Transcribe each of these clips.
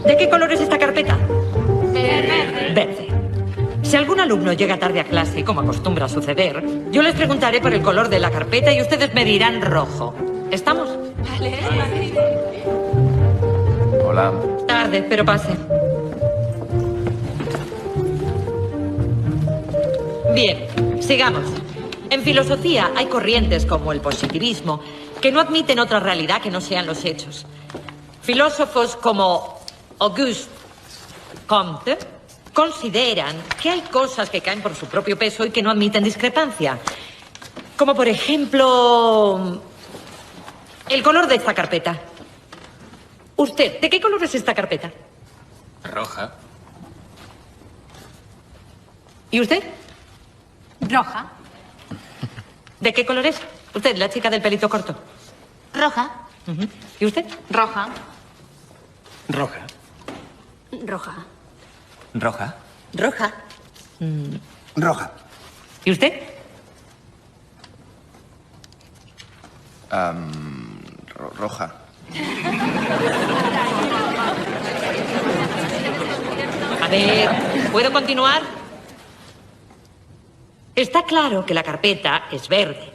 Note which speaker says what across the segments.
Speaker 1: ¿De qué color es esta carpeta?
Speaker 2: Verde.
Speaker 1: Verde. Si algún alumno llega tarde a clase, como acostumbra suceder, yo les preguntaré por el color de la carpeta y ustedes me dirán rojo. ¿Estamos?
Speaker 2: Vale.
Speaker 3: Hola.
Speaker 1: Tarde, pero pase. Bien, sigamos. En filosofía hay corrientes como el positivismo que no admiten otra realidad que no sean los hechos. Filósofos como Auguste Comte consideran que hay cosas que caen por su propio peso y que no admiten discrepancia. Como por ejemplo, el color de esta carpeta. Usted, ¿de qué color es esta carpeta?
Speaker 3: Roja.
Speaker 1: ¿Y usted?
Speaker 2: Roja.
Speaker 1: ¿De qué color es? Usted, la chica del pelito corto.
Speaker 2: Roja.
Speaker 1: ¿Y usted?
Speaker 2: Roja.
Speaker 3: Roja.
Speaker 2: Roja.
Speaker 3: Roja.
Speaker 1: Roja.
Speaker 4: Roja.
Speaker 1: ¿Y usted?
Speaker 3: Roja.
Speaker 1: A ver, ¿puedo continuar? Está claro que la carpeta es verde.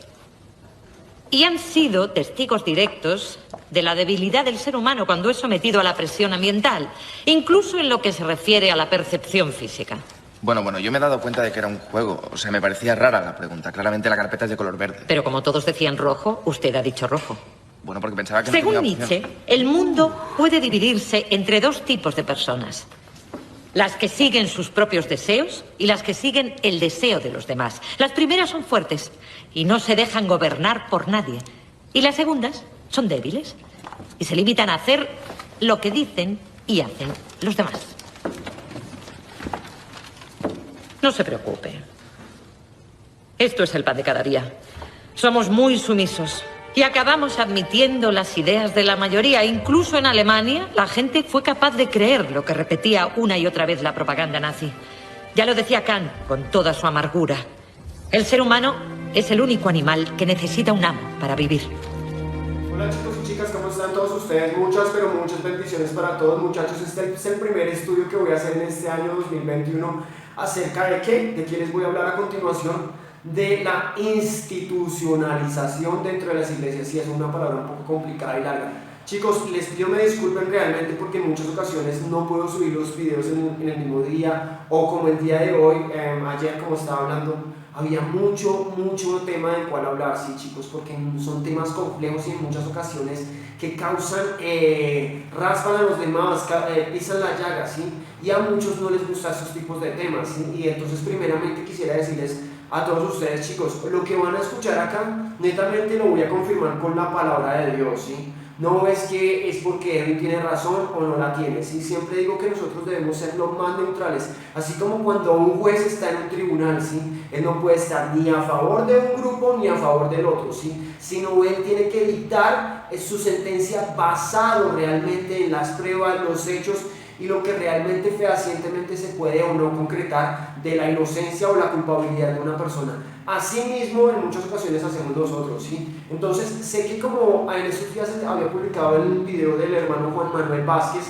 Speaker 1: Y han sido testigos directos de la debilidad del ser humano cuando es sometido a la presión ambiental, incluso en lo que se refiere a la percepción física.
Speaker 3: Bueno, yo me he dado cuenta de que era un juego. O sea, me parecía rara la pregunta. Claramente la carpeta es de color verde.
Speaker 1: Pero como todos decían rojo, usted ha dicho rojo.
Speaker 3: Bueno, porque pensaba que no
Speaker 1: Según
Speaker 3: tenía opción.
Speaker 1: Nietzsche, el mundo puede dividirse entre dos tipos de personas. Las que siguen sus propios deseos y las que siguen el deseo de los demás. Las primeras son fuertes y no se dejan gobernar por nadie. Y las segundas son débiles y se limitan a hacer lo que dicen y hacen los demás. No se preocupe. Esto es el pan de cada día. Somos muy sumisos y acabamos admitiendo las ideas de la mayoría. Incluso en Alemania, la gente fue capaz de creer lo que repetía una y otra vez la propaganda nazi. Ya lo decía Kant con toda su amargura. El ser humano es el único animal que necesita un amo para vivir.
Speaker 5: Hola chicos y chicas, ¿cómo están todos ustedes? Muchas, pero muchas bendiciones para todos, muchachos. Este es el primer estudio que voy a hacer en este año 2021 acerca de qué, de qué les voy a hablar a continuación, de la institucionalización dentro de las iglesias. Sí, es una palabra un poco complicada y larga. Chicos, les pido me disculpen realmente porque en muchas ocasiones no puedo subir los videos en el mismo día, o como el día de hoy, ayer como estaba hablando, había mucho tema del cual hablar, sí chicos, porque son temas complejos y en muchas ocasiones que causan, raspan a los demás, pisan la llaga, ¿sí? Y a muchos no les gustan esos tipos de temas, ¿sí? Y entonces primeramente quisiera decirles a todos ustedes, chicos, lo que van a escuchar acá, netamente lo voy a confirmar con la palabra de Dios, ¿sí? No es que es porque Edwin tiene razón o no la tiene, ¿sí? Siempre digo que nosotros debemos ser lo más neutrales, así como cuando un juez está en un tribunal, ¿sí? Él no puede estar ni a favor de un grupo ni a favor del otro, ¿sí? Sino él tiene que dictar su sentencia basado realmente en las pruebas, los hechos y lo que realmente fehacientemente se puede o no concretar de la inocencia o la culpabilidad de una persona. Asimismo, en muchas ocasiones hacemos nosotros, ¿sí? Entonces, sé que como en estos días había publicado el video del hermano Juan Manuel Vázquez,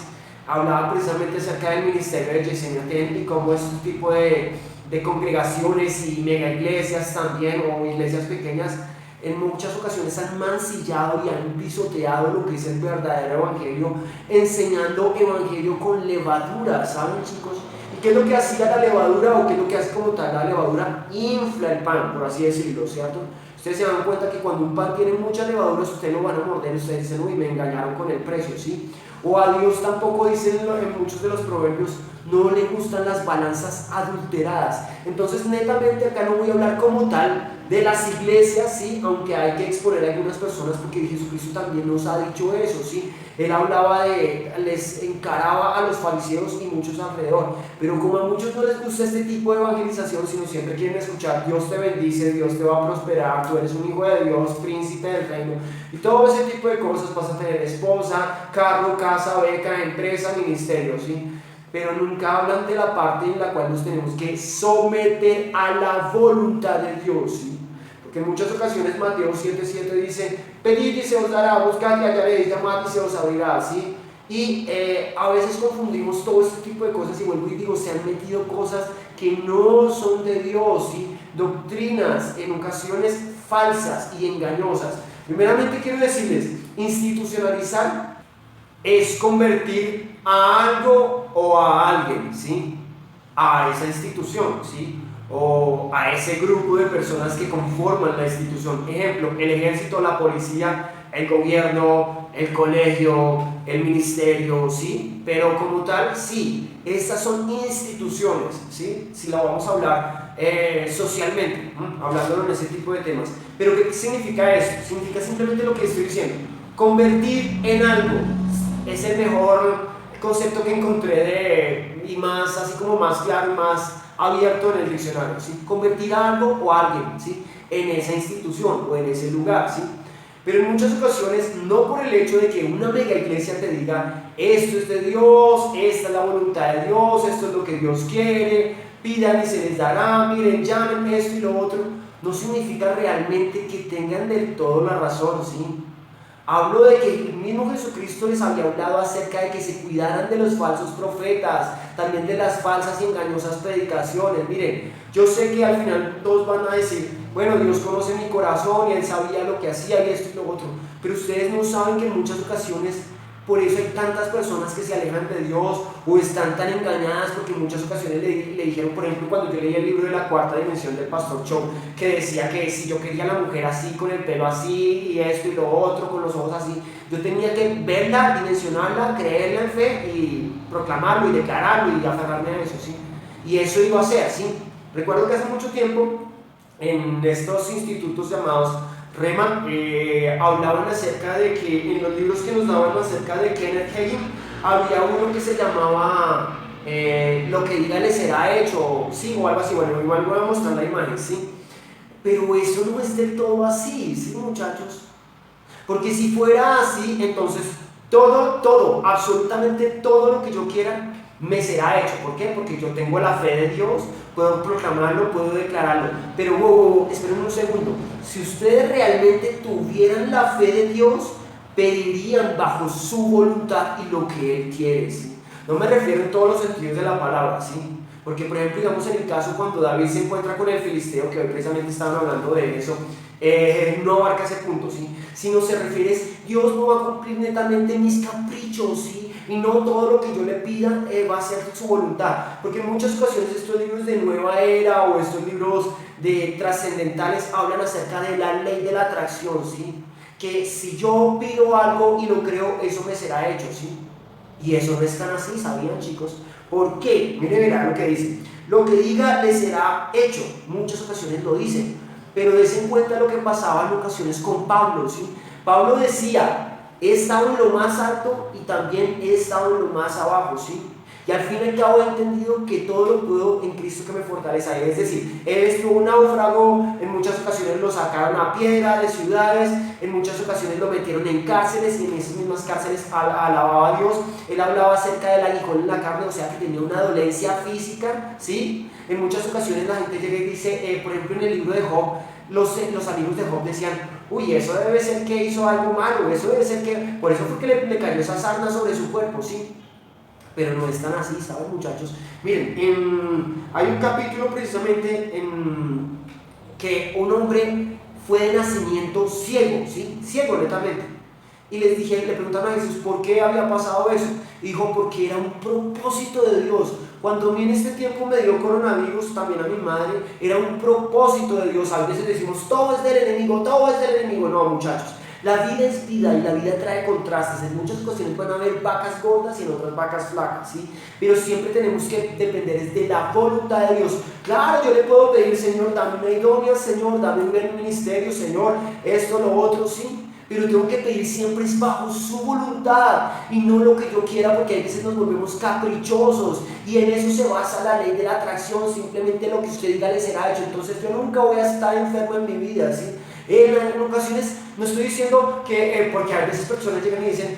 Speaker 5: hablaba precisamente acerca del ministerio de Yesenia Ten y cómo este tipo de congregaciones y mega iglesias también, o iglesias pequeñas, en muchas ocasiones han mancillado y han pisoteado lo que es el verdadero evangelio, enseñando evangelio con levadura, ¿saben chicos? ¿Y qué es lo que hacía la levadura o qué es lo que hace como tal la levadura? Infla el pan, por así decirlo, ¿cierto? Ustedes se dan cuenta que cuando un pan tiene mucha levadura, ustedes lo van a morder, ustedes dicen, uy, me engañaron con el precio, ¿sí? O a Dios tampoco dicen en muchos de los proverbios, no le gustan las balanzas adulteradas. Entonces netamente acá no voy a hablar como tal de las iglesias, ¿sí? Aunque hay que exponer a algunas personas porque Jesucristo también nos ha dicho eso, ¿sí? Él hablaba les encaraba a los fariseos y muchos alrededor, pero como a muchos no les gusta este tipo de evangelización, sino siempre quieren escuchar Dios te bendice, Dios te va a prosperar, tú eres un hijo de Dios, príncipe del reino y todo ese tipo de cosas, vas a tener esposa, carro, casa, beca, empresa, ministerio, ¿sí? Pero nunca hablan de la parte en la cual nos tenemos que someter a la voluntad de Dios, ¿sí? Porque en muchas ocasiones Mateo 7:7 dice, pedid y se os dará, buscad y hallaréis, llamad y se os abrirá, ¿sí? Y a veces confundimos todo este tipo de cosas y vuelvo y digo, se han metido cosas que no son de Dios, ¿sí? Doctrinas en ocasiones falsas y engañosas. Primeramente quiero decirles, institucionalizar es convertir a algo o a alguien, ¿sí? A esa institución, ¿sí? O a ese grupo de personas que conforman la institución. Ejemplo, el ejército, la policía, el gobierno, el colegio, el ministerio, ¿sí? Pero como tal, sí, estas son instituciones, ¿sí? Si la vamos a hablar socialmente, hablando en ese tipo de temas. Pero ¿qué significa eso? Significa simplemente lo que estoy diciendo. Convertir en algo es el mejor concepto que encontré y más, así como más claro y más abierto en el diccionario, ¿sí? Convertir a algo o a alguien, ¿sí? En esa institución o en ese lugar, ¿sí? Pero en muchas ocasiones, no por el hecho de que una mega iglesia te diga esto es de Dios, esta es la voluntad de Dios, esto es lo que Dios quiere, pidan y se les dará, miren, llamen esto y lo otro, no significa realmente que tengan del todo la razón, ¿sí? Hablo de que el mismo Jesucristo les había hablado acerca de que se cuidaran de los falsos profetas, también de las falsas y engañosas predicaciones. Miren, yo sé que al final todos van a decir, bueno, Dios conoce mi corazón y Él sabía lo que hacía y esto y lo otro, pero ustedes no saben que en muchas ocasiones por eso hay tantas personas que se alejan de Dios o están tan engañadas, porque en muchas ocasiones le dijeron, por ejemplo, cuando yo leí el libro de La Cuarta Dimensión del Pastor Cho, que decía que si yo quería a la mujer así, con el pelo así y esto y lo otro, con los ojos así, yo tenía que verla, dimensionarla, creerla en fe y proclamarlo y declararlo y aferrarme a eso, ¿sí? Y eso iba a ser, ¿sí? Recuerdo que hace mucho tiempo en estos institutos llamados Rema, hablaban acerca de que en los libros que nos daban acerca de Kenneth Hagin había uno que se llamaba Lo que diga le será hecho, sí, o algo así. Bueno, igual voy a mostrar la imagen, sí, pero eso no es del todo así, sí, muchachos, porque si fuera así, entonces todo, absolutamente todo lo que yo quiera me será hecho. ¿Por qué? Porque yo tengo la fe de Dios, puedo proclamarlo, puedo declararlo. Pero esperen un segundo, si ustedes realmente tuvieran la fe de Dios, pedirían bajo su voluntad y lo que Él quiere, ¿sí? No me refiero en todos los sentidos de la palabra, ¿sí? Porque por ejemplo, digamos en el caso cuando David se encuentra con el filisteo, que hoy precisamente estaban hablando de eso, no abarca ese punto, ¿sí? Sino se refiere a Dios no va a cumplir netamente mis caprichos, ¿sí? Y no todo lo que yo le pida va a ser su voluntad, porque en muchas ocasiones estos libros de nueva era o estos libros de trascendentales hablan acerca de la ley de la atracción, ¿sí? Que si yo pido algo y lo creo, eso me será hecho, ¿sí? Y eso no es tan así, ¿sabían, chicos? ¿Por qué? Mire, verán lo que dice. Lo que diga le será hecho. Muchas ocasiones lo dicen, pero des en cuenta lo que pasaba en ocasiones con Pablo, ¿sí? Pablo decía, he estado en lo más alto y también he estado en lo más abajo, ¿sí? Y al fin y al cabo he entendido que todo lo puedo en Cristo que me fortalece. Es decir, él estuvo un náufrago, en muchas ocasiones lo sacaron a piedra de ciudades, en muchas ocasiones lo metieron en cárceles y en esas mismas cárceles alababa a Dios. Él hablaba acerca del aguijón en la carne, o sea que tenía una dolencia física, ¿sí? En muchas ocasiones la gente llega y dice, por ejemplo en el libro de Job, los amigos de Job decían, uy, eso debe ser que hizo algo malo, eso debe ser que, por eso fue que le cayó esa sarna sobre su cuerpo, ¿sí? Pero no es tan así, ¿saben, muchachos? Miren, hay un capítulo precisamente en que un hombre fue de nacimiento ciego, ¿sí? Ciego netamente. Y le preguntaron a Jesús por qué había pasado eso. Y dijo, porque era un propósito de Dios. Cuando a mí en este tiempo me dio coronavirus, también a mi madre, era un propósito de Dios. A veces decimos, todo es del enemigo, todo es del enemigo. No, muchachos. La vida es vida y la vida trae contrastes. En muchas ocasiones van a haber vacas gordas y en otras vacas flacas, ¿sí? Pero siempre tenemos que depender de la voluntad de Dios. Claro, yo le puedo pedir, Señor, dame una idónea, Señor, dame un buen ministerio, Señor, esto, lo otro, ¿sí? Pero tengo que pedir siempre es bajo su voluntad y no lo que yo quiera, porque a veces nos volvemos caprichosos y en eso se basa la ley de la atracción. Simplemente lo que usted diga le será hecho. Entonces yo nunca voy a estar enfermo en mi vida, ¿sí? En ocasiones no estoy diciendo que, porque a veces personas llegan y dicen,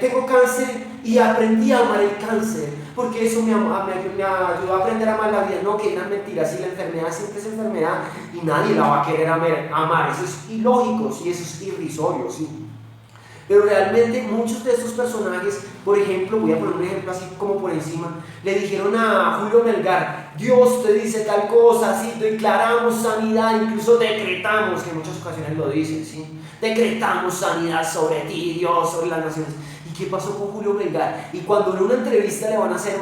Speaker 5: tengo cáncer y aprendí a amar el cáncer, porque eso me ayudó a aprender a amar la vida. No, que gran mentira, si la enfermedad siempre es enfermedad y nadie la va a querer amar, eso es ilógico, ¿sí? Eso es irrisorio, ¿sí? Pero realmente muchos de estos personajes, por ejemplo, voy a poner un ejemplo así como por encima, le dijeron a Julio Melgar: Dios te dice tal cosa, ¿sí? Declaramos sanidad, incluso decretamos, que en muchas ocasiones lo dicen, ¿sí? Decretamos sanidad sobre ti, Dios, sobre las naciones. ¿Y qué pasó con Julio Melgar? Y cuando en una entrevista le van a hacer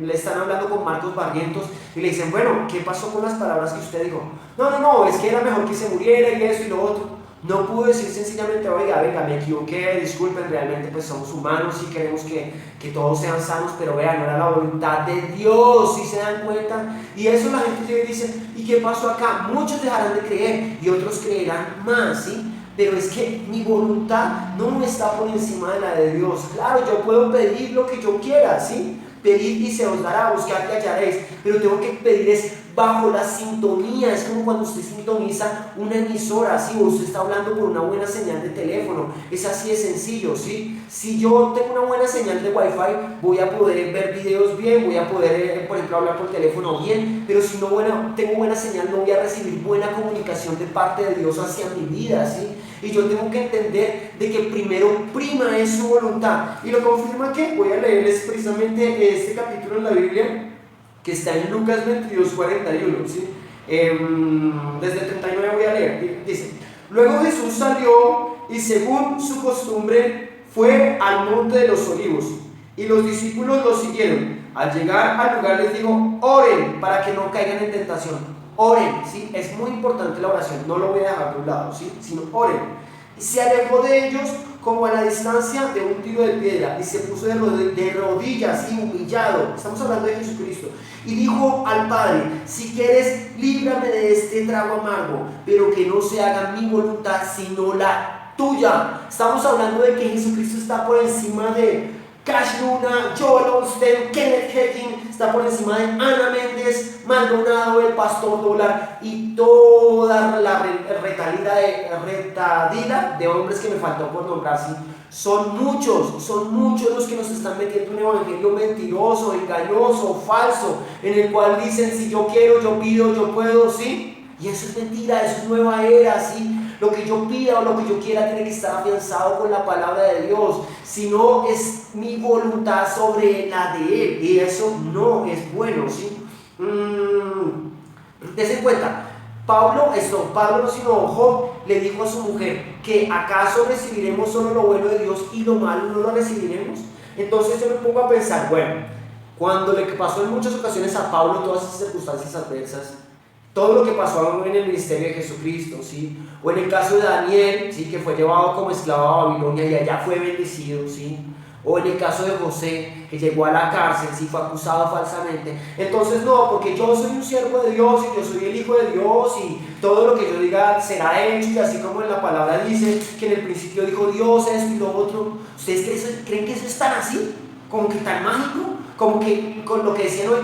Speaker 5: le están hablando con Marcos Barrientos y le dicen: bueno, ¿qué pasó con las palabras que usted dijo? No, es que era mejor que se muriera y eso y lo otro. No pudo decir sencillamente: oiga, venga, me equivoqué, disculpen, realmente pues somos humanos y queremos que todos sean sanos, pero vean, no era la voluntad de Dios, ¿sí se dan cuenta? Y eso la gente llega y dice: ¿y qué pasó acá? Muchos dejarán de creer y otros creerán más, ¿sí? Pero es que mi voluntad no está por encima de la de Dios. Claro, yo puedo pedir lo que yo quiera, ¿sí? Pedid y se os dará, buscad y hallaréis, pero tengo que pedir es bajo la sintonía. Es como cuando usted sintoniza una emisora, ¿sí? O usted está hablando por una buena señal de teléfono. Es así de sencillo, ¿sí? Si yo tengo una buena señal de Wi-Fi, voy a poder ver videos bien, voy a poder, por ejemplo, hablar por teléfono bien, pero si no tengo buena señal, no voy a recibir buena comunicación de parte de Dios hacia mi vida, ¿sí? Y yo tengo que entender de que primero prima es su voluntad. Y lo confirma que voy a leerles precisamente este capítulo en la Biblia, que está en Lucas 22:41, ¿sí? Desde el 39 voy a leer. Dice: luego Jesús salió y según su costumbre fue al monte de los olivos, y los discípulos lo siguieron. Al llegar al lugar les dijo: oren para que no caigan en tentación. Oren, ¿sí? Es muy importante la oración, no lo voy a dejar de un lado, ¿sí? Sino oren. Y se alejó de ellos como a la distancia de un tiro de piedra y se puso de rodillas, ¿sí? Humillado. Estamos hablando de Jesucristo. Y dijo al Padre: si quieres, líbrame de este trago amargo, pero que no se haga mi voluntad sino la tuya. Estamos hablando de que Jesucristo está por encima de Cash Luna, Joel Osteen, Kenneth Hagin, está por encima de Ana Méndez, Maldonado, el Pastor Dólar y toda la retadila de hombres que me faltó por nombrar, ¿sí? Son muchos los que nos están metiendo un evangelio mentiroso, engañoso, falso, en el cual dicen: si yo quiero, yo pido, yo puedo, ¿sí? Y eso es mentira, eso es nueva era, ¿sí? Lo que yo pida o lo que yo quiera tiene que estar afianzado con la palabra de Dios. Si no, es mi voluntad sobre la de Él, y eso no es bueno, ¿sí? Dense cuenta, Pablo no, sino Job le dijo a su mujer que ¿acaso recibiremos solo lo bueno de Dios y lo malo no lo recibiremos? Entonces yo me pongo a pensar, bueno, cuando le pasó en muchas ocasiones a Pablo todas esas circunstancias adversas, todo lo que pasó en el ministerio de Jesucristo, ¿sí? O en el caso de Daniel, ¿sí? Que fue llevado como esclavo a Babilonia y allá fue bendecido, ¿sí? O en el caso de José, que llegó a la cárcel, ¿sí? Fue acusado falsamente. Entonces no, porque yo soy un siervo de Dios y yo soy el hijo de Dios y todo lo que yo diga será hecho, y así como en la palabra dice que en el principio dijo Dios esto y lo otro. ¿Ustedes creen que eso es tan así? ¿Como que tan mágico? Como que con lo que decían hoy,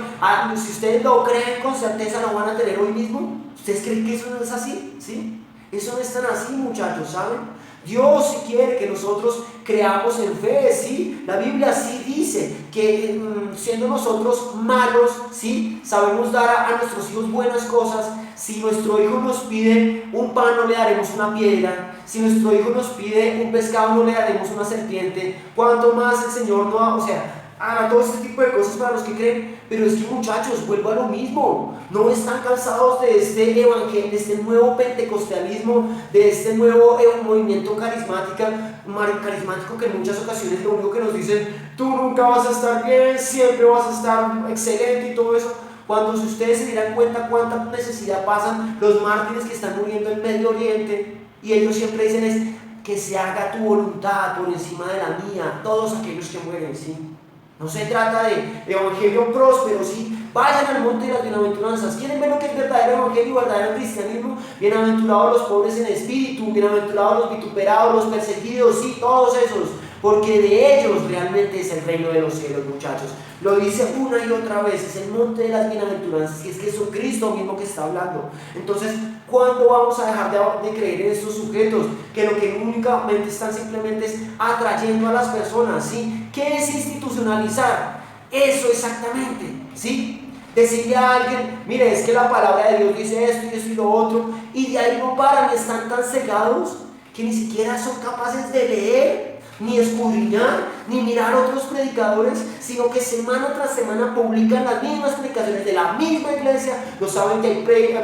Speaker 5: si ustedes lo creen con certeza lo van a tener hoy mismo. ¿Ustedes creen que eso no es así? ¿Sí? Eso no es tan así, muchachos, ¿saben? Dios sí quiere que nosotros creamos en fe, ¿sí? La Biblia sí dice que siendo nosotros malos, ¿sí? Sabemos dar a nuestros hijos buenas cosas. Si nuestro hijo nos pide un pan, no le daremos una piedra. Si nuestro hijo nos pide un pescado, no le daremos una serpiente. ¿Cuánto más el Señor no ha, todo este tipo de cosas para los que creen? Pero es que, muchachos, vuelvo a lo mismo, no están cansados de este evangelio, de este nuevo pentecostalismo, de este nuevo movimiento carismático que en muchas ocasiones lo único que nos dicen: tú nunca vas a estar bien, siempre vas a estar excelente y todo eso. Cuando si ustedes se dieran cuenta cuánta necesidad pasan los mártires que están muriendo en Medio Oriente, y ellos siempre dicen es que se haga tu voluntad por encima de la mía, todos aquellos que mueren, ¿sí? No se trata de evangelio próspero, ¿sí? Vayan al monte de las bienaventuranzas. ¿Quieren ver lo que es verdadero evangelio y verdadero cristianismo? Bienaventurados los pobres en espíritu, bienaventurados los vituperados, los perseguidos, sí, todos esos, porque de ellos realmente es el reino de los cielos, muchachos. Lo dice una y otra vez, es el monte de las bienaventuranzas, y es Jesucristo mismo que está hablando. Entonces, ¿cuándo vamos a dejar de creer en estos sujetos que lo que únicamente están simplemente es atrayendo a las personas, ¿sí? ¿Qué es institucionalizar? Eso exactamente, ¿sí? Decirle a alguien: mire, es que la palabra de Dios dice esto y esto y lo otro, y de ahí no paran, están tan cegados que ni siquiera son capaces de leer, ni escudriñar, ni mirar otros predicadores, sino que semana tras semana publican las mismas predicaciones de la misma iglesia. No saben que hay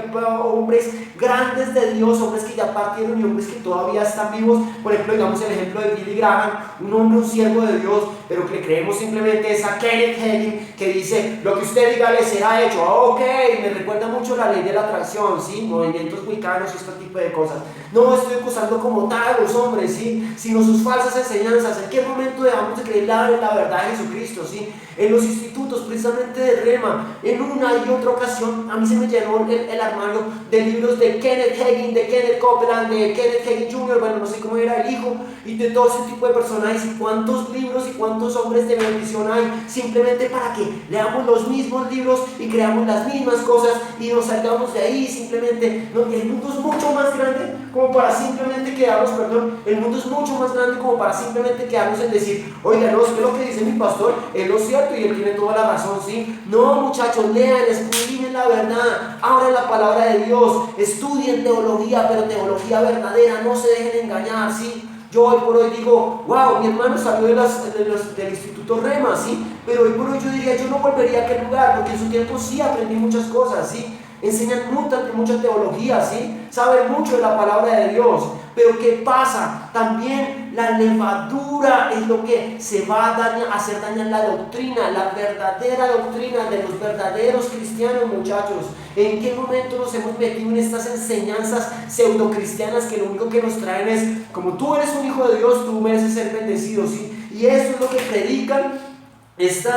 Speaker 5: hombres grandes de Dios, hombres que ya partieron y hombres que todavía están vivos. Por ejemplo, digamos el ejemplo de Billy Graham, un hombre, un siervo de Dios, pero que le creemos simplemente es a Kenneth Hagin, que dice, lo que usted diga le será hecho. Ok, me recuerda mucho la ley de la atracción, ¿sí? Movimientos wiccanos y este tipo de cosas. No estoy acusando como tal a los hombres, ¿sí? Sino sus falsas enseñanzas. ¿En qué momento dejamos de creer la verdad de Jesucristo, ¿sí? En los institutos precisamente de Rema, en una y otra ocasión a mí se me llenó el armario de libros de Kenneth Hagin, de Kenneth Copeland, de Kenneth Hagin Jr., bueno, no sé cómo era el hijo, y de todo ese tipo de personajes. Y cuántos libros y cuántos hombres de bendición hay simplemente para que leamos los mismos libros y creamos las mismas cosas y nos salgamos de ahí simplemente. No, el mundo es mucho más grande como para simplemente quedarnos, el mundo es mucho más grande como para simplemente quedarnos en decir, oiga, no, es que lo que dice mi pastor es lo cierto y él tiene toda la razón, ¿sí? No, muchachos, lean, escudriñen la verdad, abran la palabra de Dios, estudien teología, pero teología verdadera, no se dejen engañar, ¿sí? Yo hoy por hoy digo, wow, mi hermano salió del Instituto Rema, ¿sí? Pero hoy por hoy yo diría, yo no volvería a aquel lugar, porque en su tiempo sí aprendí muchas cosas, ¿sí? Enseñan mucha teología, ¿sí? Saben mucho de la palabra de Dios. Pero ¿qué pasa? También la levadura es lo que se va a hacer dañar la doctrina, la verdadera doctrina de los verdaderos cristianos, muchachos. ¿En qué momento nos hemos metido en estas enseñanzas pseudocristianas que lo único que nos traen es, como tú eres un hijo de Dios, tú mereces ser bendecido, ¿sí? Y eso es lo que predican estas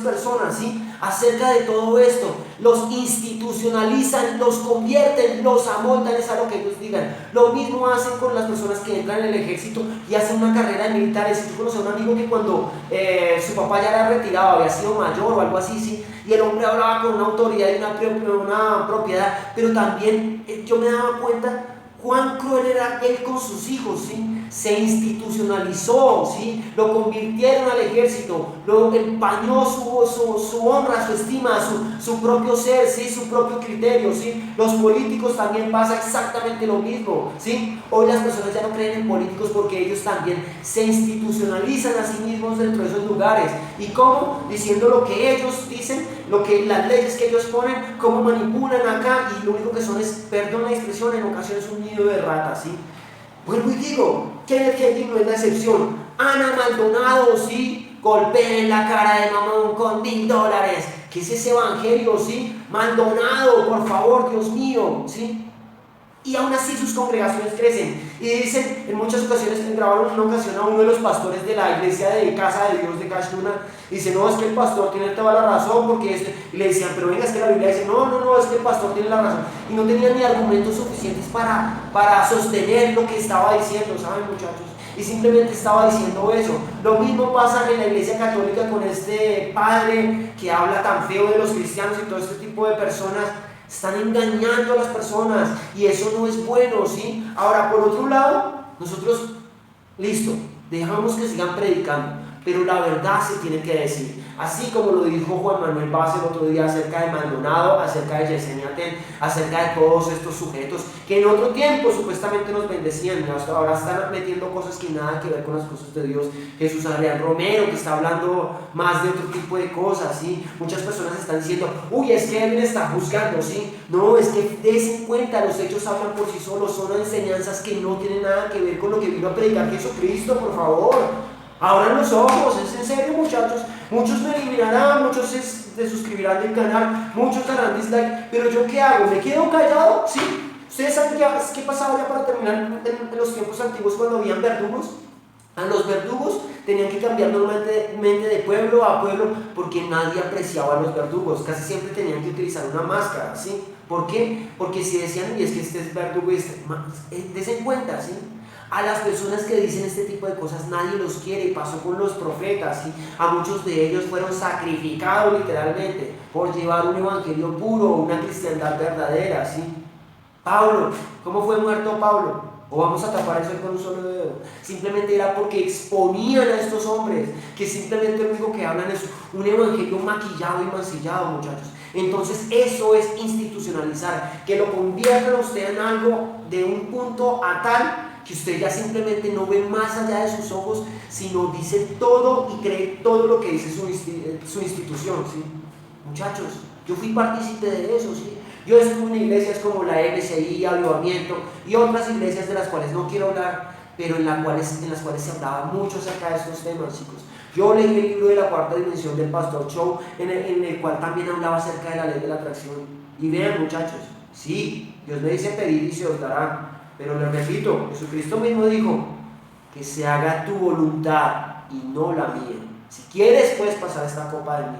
Speaker 5: personas, ¿sí? Acerca de todo esto. Los institucionalizan, los convierten, los amoldan, es a lo que ellos digan. Lo mismo hacen con las personas que entran en el ejército y hacen una carrera de militares. Yo conocí a un amigo que cuando su papá ya era retirado, había sido mayor o algo así, ¿sí? Y el hombre hablaba con una autoridad y una propiedad, pero también yo me daba cuenta cuán cruel era él con sus hijos, ¿sí? Se institucionalizó, ¿sí? Lo convirtieron al ejército, lo empañó su honra, su estima, su propio ser, ¿sí? Su propio criterio, ¿sí? Los políticos también pasa exactamente lo mismo, ¿sí? Hoy las personas ya no creen en políticos porque ellos también se institucionalizan a sí mismos dentro de esos lugares. ¿Y cómo? Diciendo lo que ellos dicen, las leyes que ellos ponen, cómo manipulan acá, y lo único que son es, perdón la expresión, en ocasiones un nido de ratas, ¿sí? Vuelvo y digo, Kenneth Hagin no es la excepción. Ana Maldonado, ¿sí? Golpeen la cara de mamón con $1000. ¿Qué es ese evangelio, sí? Maldonado, por favor, Dios mío, ¿sí? Y aún así sus congregaciones crecen. Y dicen, en muchas ocasiones, grabaron una ocasión a uno de los pastores de la iglesia de Casa de Dios de Cashtuna. Dice, no, es que el pastor tiene toda la razón, porque y le decían, pero venga, es que la Biblia dice, no, es que el pastor tiene la razón. Y no tenían ni argumentos suficientes para sostener lo que estaba diciendo, ¿saben, muchachos? Y simplemente estaba diciendo eso. Lo mismo pasa en la iglesia católica con este padre que habla tan feo de los cristianos y todo este tipo de personas. Están engañando a las personas y eso no es bueno, ¿sí? Ahora, por otro lado, nosotros, listo, dejamos que sigan predicando, pero la verdad se tiene que decir. Así como lo dijo Juan Manuel Vaz el otro día acerca de Maldonado, acerca de Yesenia Ten, acerca de todos estos sujetos que en otro tiempo supuestamente nos bendecían, hasta ahora están metiendo cosas que nada que ver con las cosas de Dios. Jesús Adrián Romero, que está hablando más de otro tipo de cosas, ¿sí? Muchas personas están diciendo, uy, es que él está juzgando, ¿sí? No, es que des en cuenta, los hechos hablan por sí solos, son enseñanzas que no tienen nada que ver con lo que vino a predicar Jesucristo, por favor. Abran los ojos, es en serio, muchachos. Muchos me eliminarán, muchos se suscribirán del canal, muchos darán dislike, pero ¿yo qué hago? ¿Me quedo callado? ¿Sí? ¿Ustedes saben qué pasaba ya para terminar en los tiempos antiguos cuando habían verdugos? A los verdugos tenían que cambiar normalmente de pueblo a pueblo porque nadie apreciaba a los verdugos, casi siempre tenían que utilizar una máscara, ¿sí? ¿Por qué? Porque si decían, y es que este es verdugo, des en cuenta, ¿sí? A las personas que dicen este tipo de cosas nadie los quiere. Pasó con los profetas, ¿sí? A muchos de ellos fueron sacrificados literalmente por llevar un evangelio puro, una cristiandad verdadera, ¿sí? Pablo, ¿cómo fue muerto Pablo? o vamos a tapar el sol con un solo dedo. Simplemente era porque exponían a estos hombres, que simplemente lo único que hablan es un evangelio maquillado y mancillado, muchachos. Entonces eso es institucionalizar, que lo conviertan a usted en algo de un punto a tal que usted ya simplemente no ve más allá de sus ojos, sino dice todo y cree todo lo que dice su institución, ¿sí? Muchachos, yo fui partícipe de eso, ¿sí? Yo estuve en iglesias como la MCI, Avivamiento y otras iglesias de las cuales no quiero hablar, pero en las cuales se hablaba mucho acerca de estos temas, chicos. Yo leí el libro de la cuarta dimensión del Pastor Cho, en el cual también hablaba acerca de la ley de la atracción. Y vean, muchachos, sí, Dios me dice pedir y se os dará. Pero les repito, Jesucristo mismo dijo que se haga tu voluntad y no la mía. Si quieres puedes pasar esta copa de mí,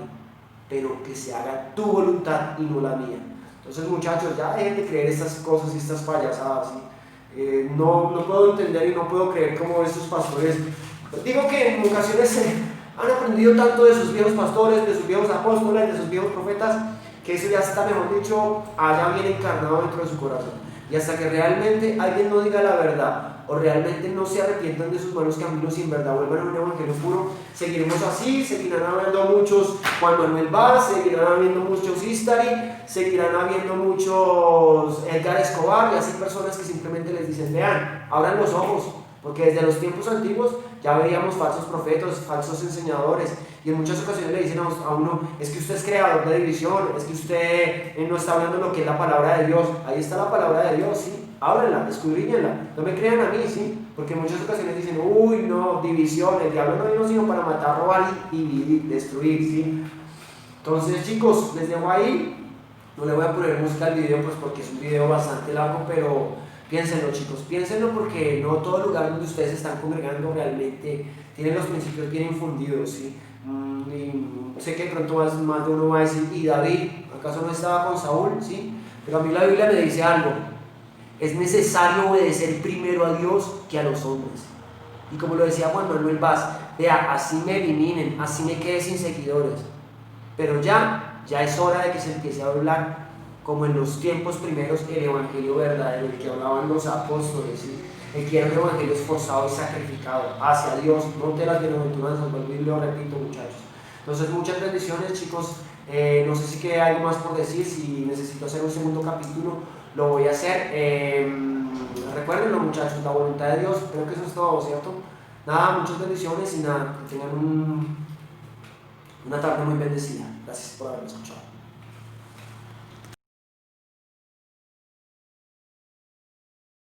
Speaker 5: pero que se haga tu voluntad y no la mía. Entonces, muchachos, ya dejen de creer estas cosas y estas payasadas, ¿sí? No puedo entender y no puedo creer cómo estos pastores, digo que en ocasiones han aprendido tanto de sus viejos pastores, de sus viejos apóstoles, de sus viejos profetas, que eso ya está, mejor dicho, allá bien encarnado dentro de su corazón. Y hasta que realmente alguien no diga la verdad o realmente no se arrepientan de sus malos caminos y en verdad vuelvan a un evangelio puro, seguiremos así, seguirán habiendo muchos Juan Manuel Vaz, seguirán habiendo muchos Istari, seguirán habiendo muchos Edgar Escobar y así personas que simplemente les dicen, vean, abran los ojos, porque desde los tiempos antiguos ya veíamos falsos profetas, falsos enseñadores, y en muchas ocasiones le dicen a uno, es que usted es creador de división, es que usted no está hablando lo que es la palabra de Dios. Ahí está la palabra de Dios, sí, ábrenla, escudriñenla, no me crean a mí, sí, porque en muchas ocasiones dicen, uy, no, división, el diablo no vino sino para matar, robar y destruir, sí. Entonces, chicos, les dejo ahí, no le voy a poner música al video, pues porque es un video bastante largo, pero piénsenlo, chicos, piénsenlo, porque no todo lugar donde ustedes se están congregando realmente tienen los principios bien infundidos, ¿sí? Y sé que de pronto más de uno va a decir, ¿y David acaso no estaba con Saúl? ¿Sí? Pero a mí la Biblia me dice algo, es necesario obedecer primero a Dios que a los hombres. Y como lo decía Juan Manuel Vaz, vea, así me eliminen, así me quedé sin seguidores, pero ya es hora de que se empiece a hablar como en los tiempos primeros el evangelio verdadero, el que hablaban los apóstoles, ¿sí? El que era un evangelio esforzado y sacrificado hacia Dios, no de las bienaventuranzas, lo repito, muchachos. Entonces, muchas bendiciones, chicos. No sé si queda algo más por decir, si necesito hacer un segundo capítulo, lo voy a hacer. Recuérdenlo, muchachos, la voluntad de Dios, creo que eso es todo, ¿cierto? Nada, muchas bendiciones y nada, que tengan una tarde muy bendecida. Gracias por haberme escuchado.